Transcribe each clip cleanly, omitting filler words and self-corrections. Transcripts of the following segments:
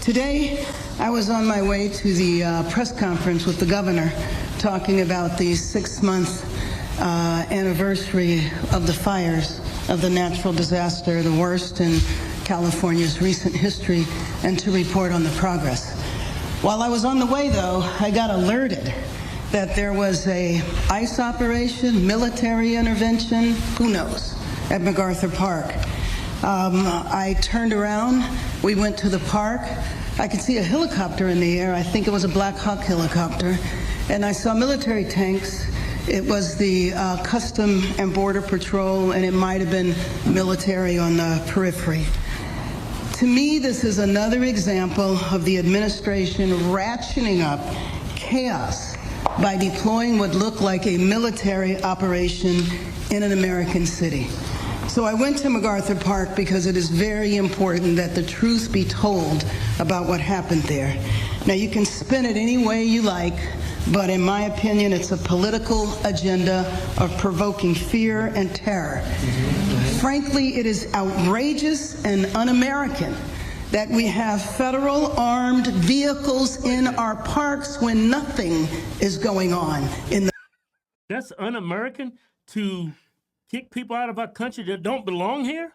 Today, I was on my way to the press conference with the governor talking about the 6-month anniversary of the fires of the natural disaster, the worst in California's recent history, and to report on the progress. While I was on the way, though, I got alerted that there was a ICE operation, military intervention, who knows, at MacArthur Park. I turned around, we went to the park. I could see a helicopter in the air. I think it was a Black Hawk helicopter. And I saw military tanks. It was the Custom and Border Patrol, and it might have been military on the periphery. To me, this is another example of the administration ratcheting up chaos by deploying what looked like a military operation in an American city. So I went to MacArthur Park because it is very important that the truth be told about what happened there. Now, you can spin it any way you like, but in my opinion, it's a political agenda of provoking fear and terror. Frankly, it is outrageous and un-American that we have federal armed vehicles in our parks when nothing is going on in the... That's un-American to kick people out of our country that don't belong here?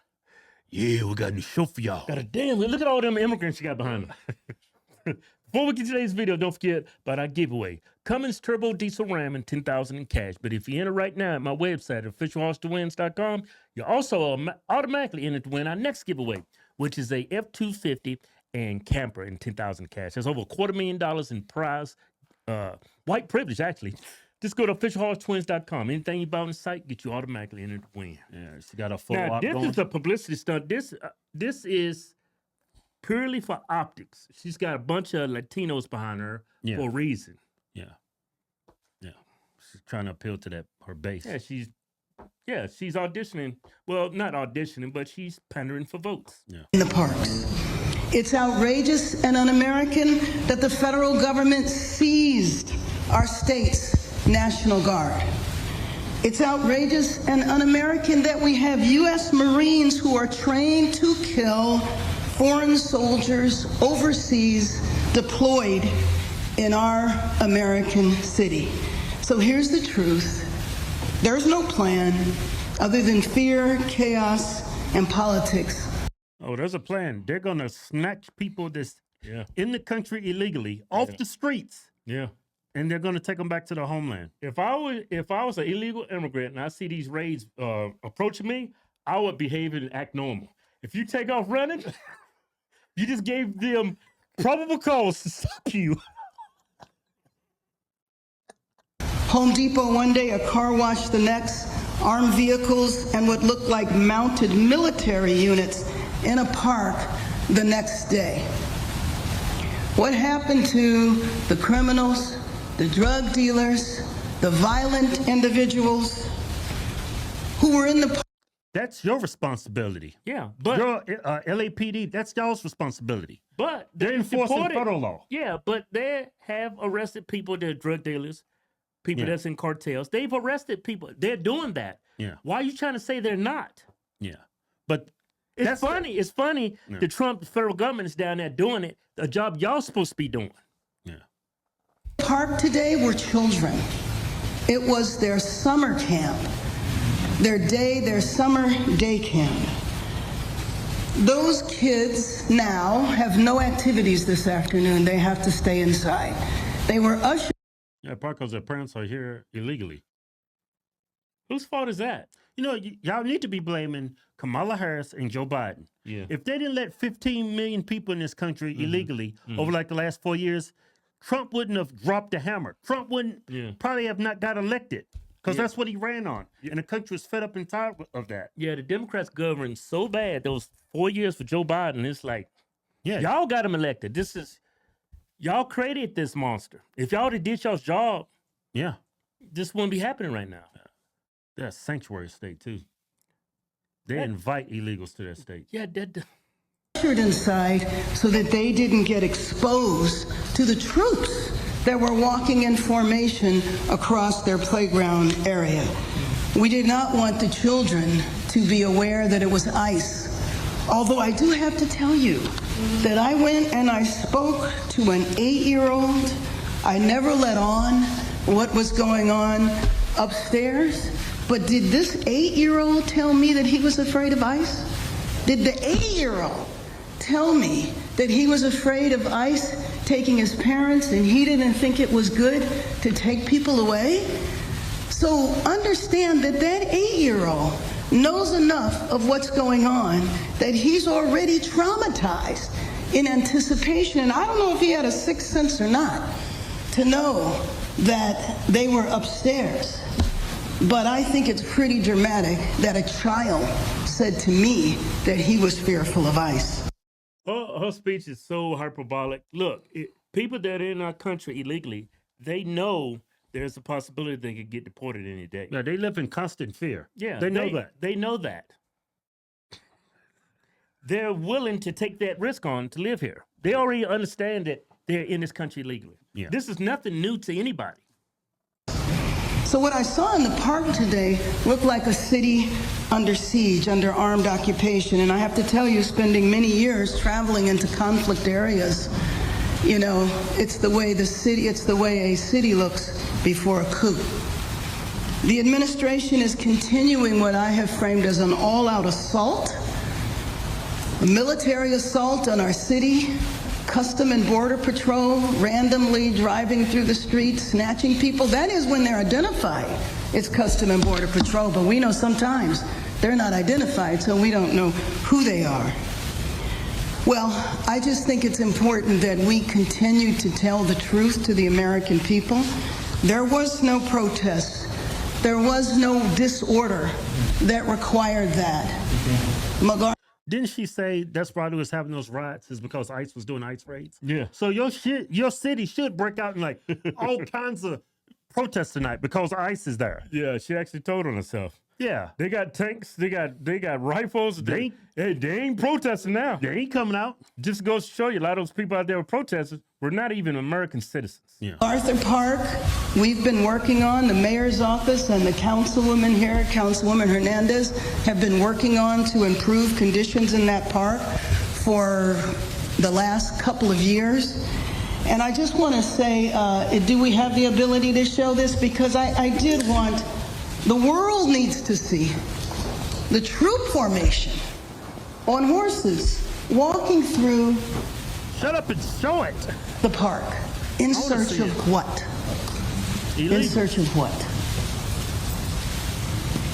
Yeah, we got a new show for y'all. Got a damn, look at all them immigrants you got behind them. Before we get to today's video, don't forget about our giveaway. Cummins Turbo Diesel Ram and $10,000 in cash. But if you enter right now at my website, officialhostowins.com, you're also automatically entered to win our next giveaway, which is a F-250 and camper and $10,000 cash. That's over $250,000 in prize, white privilege, actually. Just go to officialhostowins.com. Anything you buy on the site, get you automatically entered to win. Yeah, she got a full op going. This is a publicity stunt. This is purely for optics. She's got a bunch of Latinos behind her for a reason. Yeah. She's trying to appeal to her base. Yeah, she's auditioning. Well, not auditioning, but she's pandering for votes. Yeah. In the parks. It's outrageous and un-American that the federal government seized our state's National Guard. It's outrageous and un-American that we have U.S. Marines who are trained to kill foreign soldiers overseas deployed in our American city. So here's the truth. There's no plan other than fear, chaos, and politics. Oh, there's a plan. They're going to snatch people that's in the country illegally off the streets. Yeah. And they're going to take them back to their homeland. If I was an illegal immigrant and I see these raids approaching me, I would behave and act normal. If you take off running, you just gave them probable cause to stop you. Home Depot one day, a car wash the next, armed vehicles and what looked like mounted military units in a park the next day. What happened to the criminals, the drug dealers, the violent individuals who were in the park? That's your responsibility. Yeah, but your LAPD, that's y'all's responsibility. But they're enforcing federal law. Yeah, but they have arrested people that are drug dealers, people that's in cartels. They've arrested people. They're doing that. Yeah. Why are you trying to say they're not? Yeah. But it's funny. It's funny the Trump federal government is down there doing it, a job y'all supposed to be doing. Yeah. Park today were children. It was their summer camp. Their summer day camp. Those kids now have no activities this afternoon. They have to stay inside. They were ushered. Yeah, probably because their parents are here illegally. Whose fault is that? You know, y'all need to be blaming Kamala Harris and Joe Biden. Yeah. If they didn't let 15 million people in this country illegally over like the last 4 years, Trump wouldn't have dropped the hammer. Trump wouldn't probably have not got elected. Because that's what he ran on. And the country was fed up and tired of that. Yeah, the Democrats governed so bad those 4 years for Joe Biden. It's like, y'all got him elected. Y'all created this monster. If y'all did y'all's job, this wouldn't be happening right now. They're a sanctuary state, too. They invite illegals to their state. Yeah, ushered inside so that they didn't get exposed to the troops that were walking in formation across their playground area. We did not want the children to be aware that it was ICE Although I do have to tell you that I went and I spoke to an 8-year-old. I never let on what was going on upstairs. But did this 8-year-old tell me that he was afraid of ICE? Did the 8-year-old tell me that he was afraid of ICE taking his parents and he didn't think it was good to take people away? So understand that that 8-year-old knows enough of what's going on that he's already traumatized in anticipation. And I don't know if he had a sixth sense or not to know that they were upstairs. But I think it's pretty dramatic that a child said to me that he was fearful of ICE. Her speech is so hyperbolic. Look, people that are in our country illegally, they know there's a possibility they could get deported any day. Yeah, they live in constant fear. Yeah, they know that. They know that. They're willing to take that risk on to live here. They already understand that they're in this country legally. Yeah. This is nothing new to anybody. So what I saw in the park today looked like a city under siege, under armed occupation. And I have to tell you, spending many years traveling into conflict areas, you know, it's the way a city looks before a coup. The administration is continuing what I have framed as an all-out assault, a military assault on our city, Custom and Border Patrol randomly driving through the streets, snatching people. That is when they're identified. It's Custom and Border Patrol, but we know sometimes they're not identified, so we don't know who they are. Well, I just think it's important that we continue to tell the truth to the American people. There was no protest. There was no disorder that required that. Didn't she say that's why they was having those riots is because ICE was doing ICE raids? Yeah. So your city should break out in like all kinds of protests tonight because ICE is there. Yeah, she actually told on herself. Yeah. They got tanks, they got rifles. They ain't protesting now. They ain't coming out. Just goes to show you a lot of those people out there with protesters were not even American citizens. Yeah. Arthur Park, we've been working on, the mayor's office and the councilwoman here, Councilwoman Hernandez, have been working on to improve conditions in that park for the last couple of years. And I just want to say, do we have the ability to show this? Because I did want, the world needs to see the troop formation on horses walking through Shut up and show it. the park. In search of what? Illegal. In search of what?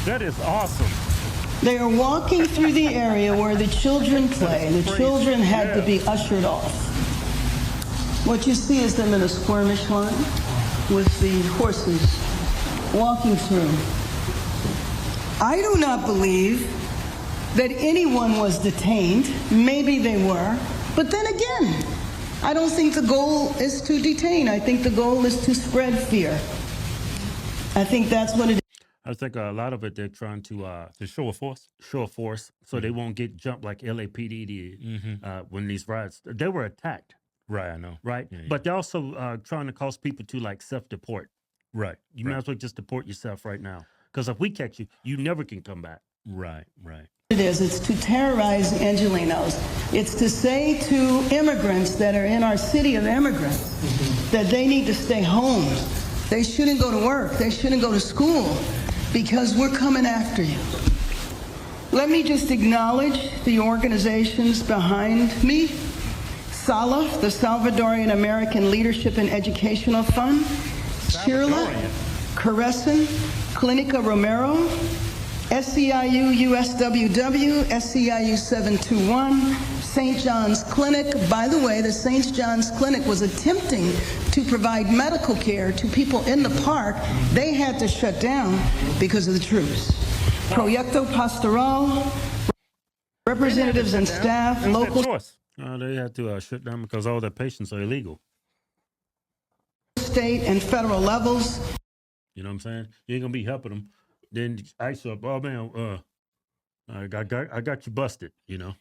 That is awesome. They are walking through the area where the children play. The children had to be ushered off. What you see is them in a skirmish line with the horses walking through. I do not believe that anyone was detained. Maybe they were. But then again, I don't think the goal is to detain. I think the goal is to spread fear. I think that's what it is. I think a lot of it they're trying to show a force. show a force so they won't get jumped like LAPD did when these riots. They were attacked, Right, I know. right? Yeah, yeah. But they're also trying to cause people to like self-deport. Right. You might as well just deport yourself right now. Because if we catch you, you never can come back. Right. It is. It's to terrorize Angelenos. It's to say to immigrants that are in our city of immigrants that they need to stay home. They shouldn't go to work. They shouldn't go to school because we're coming after you. Let me just acknowledge the organizations behind me. SALA, the Salvadorian American Leadership and Educational Fund. Chirla, Carescent, Clinica Romero, SEIU USWW, SEIU 721, St. John's Clinic. By the way, the St. John's Clinic was attempting to provide medical care to people in the park. They had to shut down because of the troops. Proyecto Pastoral, representatives and staff, local They had to shut down because all their patients are illegal. state and federal levels. You know what I'm saying? You ain't gonna be helping them. Then ICE up, oh man, I got you busted, you know.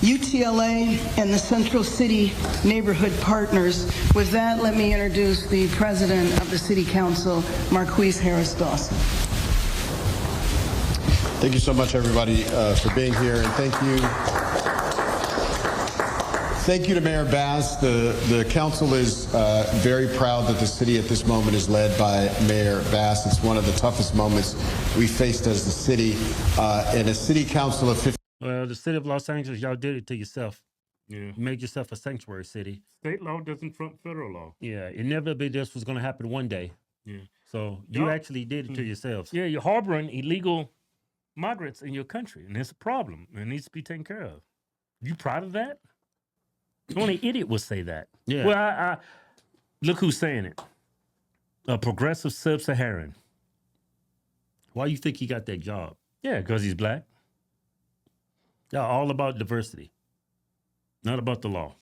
UTLA and the Central City Neighborhood Partners. With that, let me introduce the President of the City Council, Marquise Harris Dawson. Thank you so much, everybody, for being here, and thank you Thank you to Mayor Bass. The council is very proud that the city at this moment is led by Mayor Bass. It's one of the toughest moments we faced as the city. And a city council of 50. Well, the city of Los Angeles, y'all did it to yourself. Yeah. You made yourself a sanctuary city. State law doesn't trump federal law. Yeah, inevitably this was going to happen one day. Yeah. So you Y'all- actually did it to yourselves. Yeah, you're harboring illegal migrants in your country, and it's a problem. And it needs to be taken care of. You proud of that? Only idiot would say that. Yeah. Well, I look who's saying it. A progressive sub-Saharan. Why you think he got that job? Yeah, because he's black. Y'all all about diversity, not about the law.